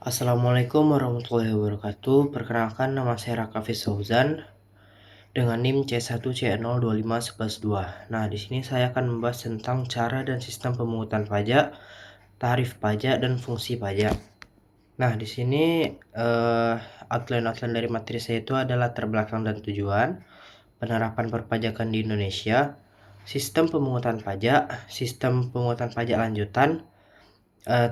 Assalamualaikum warahmatullahi wabarakatuh. Perkenalkan, nama saya Raka Fauzan dengan NIM C1C025112. Nah, di sini saya akan membahas tentang cara dan sistem pemungutan pajak, tarif pajak, dan fungsi pajak. Nah, di sini outline dari materi saya itu adalah latar belakang dan tujuan, penerapan perpajakan di Indonesia, sistem pemungutan pajak lanjutan,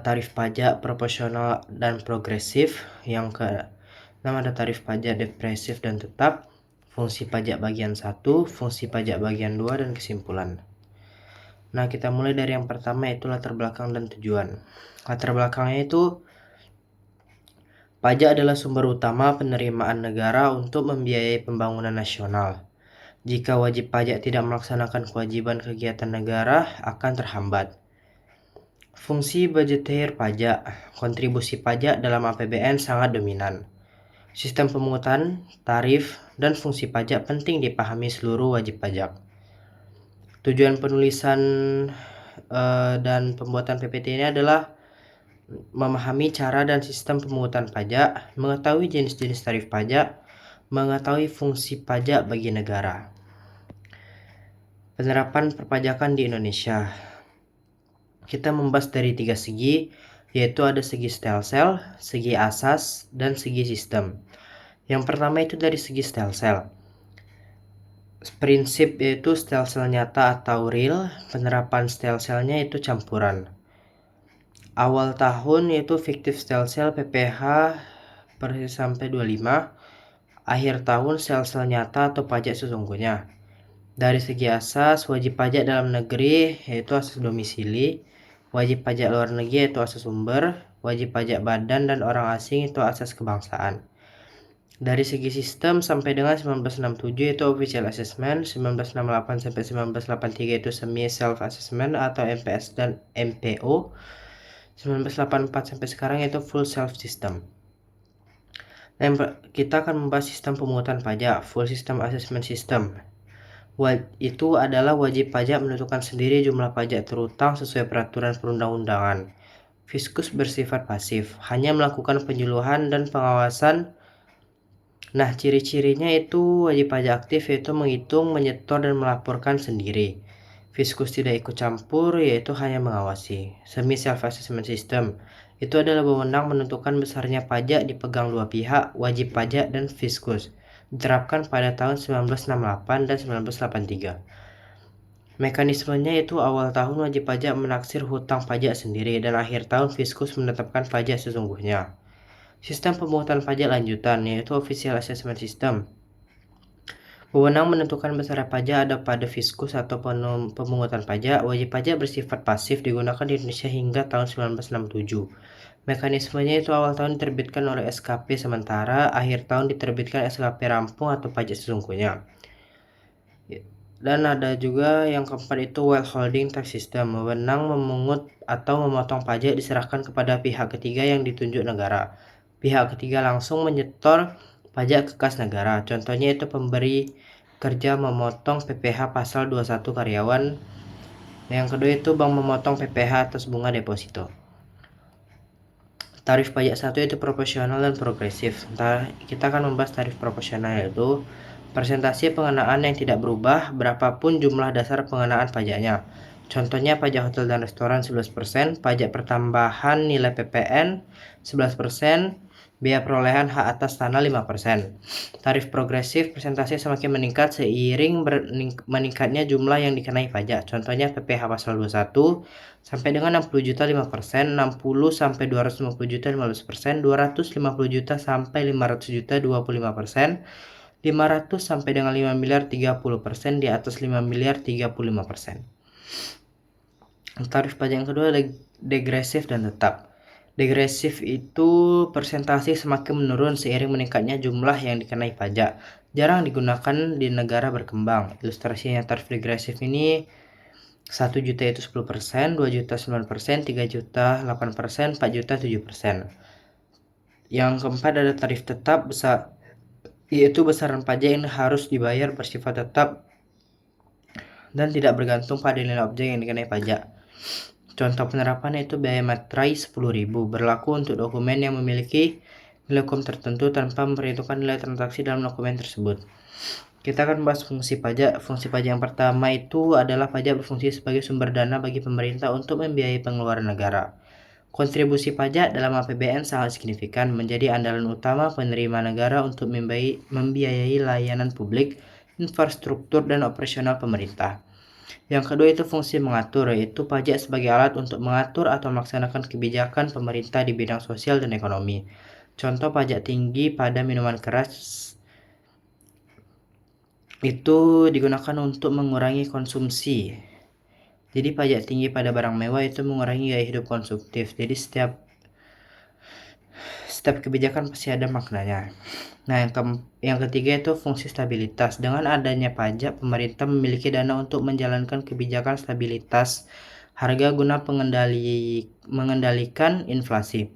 tarif pajak proporsional dan progresif. Yang ke-6 ada tarif pajak depresif dan tetap, fungsi pajak bagian 1, fungsi pajak bagian 2, dan kesimpulan. Nah, kita mulai dari yang pertama, yaitu latar belakang dan tujuan. Latar belakangnya itu, pajak adalah sumber utama penerimaan negara untuk membiayai pembangunan nasional. Jika wajib pajak tidak melaksanakan kewajiban kegiatan negara, akan terhambat. Fungsi budgeter pajak, kontribusi pajak dalam APBN sangat dominan. Sistem pemungutan, tarif, dan fungsi pajak penting dipahami seluruh wajib pajak. Tujuan penulisan dan pembuatan PPT ini adalah memahami cara dan sistem pemungutan pajak, mengetahui jenis-jenis tarif pajak, mengetahui fungsi pajak bagi negara. Penerapan perpajakan di Indonesia. Kita membahas dari 3 segi, yaitu ada segi stelsel, segi asas, dan segi sistem. Yang pertama itu dari segi stelsel. Prinsip yaitu stelsel nyata atau real, penerapan stelselnya itu campuran. Awal tahun yaitu fiktif stelsel PPh per sampai 25, akhir tahun stelsel nyata atau pajak sesungguhnya. Dari segi asas, wajib pajak dalam negeri yaitu asas domisili, wajib pajak luar negeri yaitu asas sumber, wajib pajak badan dan orang asing itu asas kebangsaan. Dari segi sistem sampai dengan 1967 itu official assessment, 1968 sampai 1983 itu semi self assessment atau MPS dan MPO, 1984 sampai sekarang itu full self system. Nah, kita akan membahas sistem pemungutan pajak, full system assessment system. Itu adalah wajib pajak menentukan sendiri jumlah pajak terutang sesuai peraturan perundang-undangan. Fiskus bersifat pasif, hanya melakukan penyuluhan dan pengawasan. Nah, ciri-cirinya itu wajib pajak aktif yaitu menghitung, menyetor, dan melaporkan sendiri. Fiskus tidak ikut campur yaitu hanya mengawasi. Semi self assessment system itu adalah wewenang menentukan besarnya pajak dipegang dua pihak, wajib pajak dan fiskus. Diterapkan pada tahun 1968 dan 1983. Mekanismenya itu awal tahun wajib pajak menaksir hutang pajak sendiri dan akhir tahun fiskus menetapkan pajak sesungguhnya. Sistem pemungutan pajak lanjutan yaitu official assessment system. Wewenang menentukan besar pajak ada pada fiskus atau pemungutan pajak. Wajib pajak bersifat pasif digunakan di Indonesia hingga tahun 1967. Mekanismenya itu awal tahun diterbitkan oleh SKP sementara, akhir tahun diterbitkan SKP rampung atau pajak sesungguhnya. Dan ada juga yang keempat itu withholding tax system. Wewenang memungut atau memotong pajak diserahkan kepada pihak ketiga yang ditunjuk negara. Pihak ketiga langsung menyetor pajak ke kas negara. Contohnya itu pemberi kerja memotong PPh pasal 21 karyawan. Yang kedua itu bank memotong PPh atas bunga deposito. Tarif pajak satu itu proporsional dan progresif. Kita akan membahas tarif proporsional yaitu persentase pengenaan yang tidak berubah berapapun jumlah dasar pengenaan pajaknya. Contohnya pajak hotel dan restoran 11%, pajak pertambahan nilai PPN 11%, biaya perolehan hak atas tanah 5%. Tarif progresif persentase semakin meningkat seiring meningkatnya jumlah yang dikenai pajak. Contohnya PPh pasal 21 sampai dengan 60 juta 5%, 60 sampai 250 juta 15%, 250 juta sampai 500 juta 25%, 500 sampai dengan 5 miliar 30%, di atas 5 miliar 35%. Tarif pajak yang kedua degresif dan tetap. Degresif itu persentase semakin menurun seiring meningkatnya jumlah yang dikenai pajak. Jarang digunakan di negara berkembang. Ilustrasinya tarif degresif ini 1 juta itu 10%, 2 juta 9%, 3 juta 8%, 4 juta 7%. Yang keempat ada tarif tetap besar, yaitu besaran pajak yang harus dibayar bersifat tetap dan tidak bergantung pada nilai objek yang dikenai pajak. Contoh penerapannya itu biaya materai 10.000, berlaku untuk dokumen yang memiliki nilai hukum tertentu tanpa memperhitungkan nilai transaksi dalam dokumen tersebut. Kita akan bahas fungsi pajak. Fungsi pajak yang pertama itu adalah pajak berfungsi sebagai sumber dana bagi pemerintah untuk membiayai pengeluaran negara. Kontribusi pajak dalam APBN sangat signifikan, menjadi andalan utama penerima negara untuk membiayai layanan publik, infrastruktur, dan operasional pemerintah. Yang kedua itu fungsi mengatur, yaitu pajak sebagai alat untuk mengatur atau melaksanakan kebijakan pemerintah di bidang sosial dan ekonomi. Contoh pajak tinggi pada minuman keras itu digunakan untuk mengurangi konsumsi. Jadi pajak tinggi pada barang mewah itu mengurangi gaya hidup konsumtif. Jadi setiap kebijakan pasti ada maknanya. Nah, yang ketiga itu fungsi stabilitas. Dengan adanya pajak, pemerintah memiliki dana untuk menjalankan kebijakan stabilitas harga guna mengendalikan inflasi.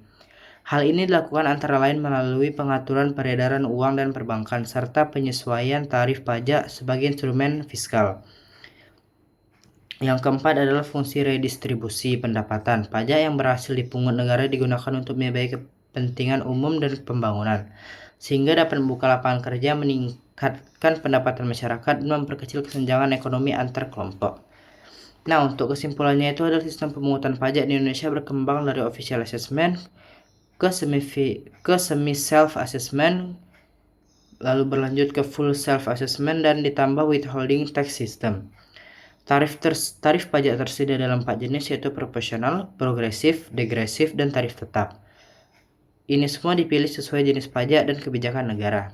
Hal ini dilakukan antara lain melalui pengaturan peredaran uang dan perbankan, serta penyesuaian tarif pajak sebagai instrumen fiskal. Yang keempat adalah fungsi redistribusi pendapatan. Pajak yang berhasil dipungut negara digunakan untuk membiayai kepentingan umum dan pembangunan, sehingga dapat membuka lapangan kerja, meningkatkan pendapatan masyarakat, dan memperkecil kesenjangan ekonomi antar kelompok. Nah, untuk kesimpulannya itu adalah sistem pemungutan pajak di Indonesia berkembang dari official assessment ke semi self assessment, lalu berlanjut ke full self assessment, dan ditambah withholding tax system. Tarif pajak tersedia dalam 4 jenis, yaitu proporsional, progresif, degresif, dan tarif tetap. Ini semua dipilih sesuai jenis pajak dan kebijakan negara.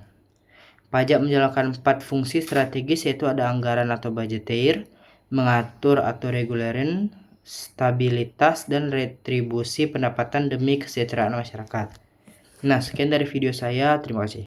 Pajak menjalankan 4 fungsi strategis, yaitu ada anggaran atau budgeteer, mengatur atau regulerin, stabilitas, dan retribusi pendapatan demi kesejahteraan masyarakat. Nah, sekian dari video saya. Terima kasih.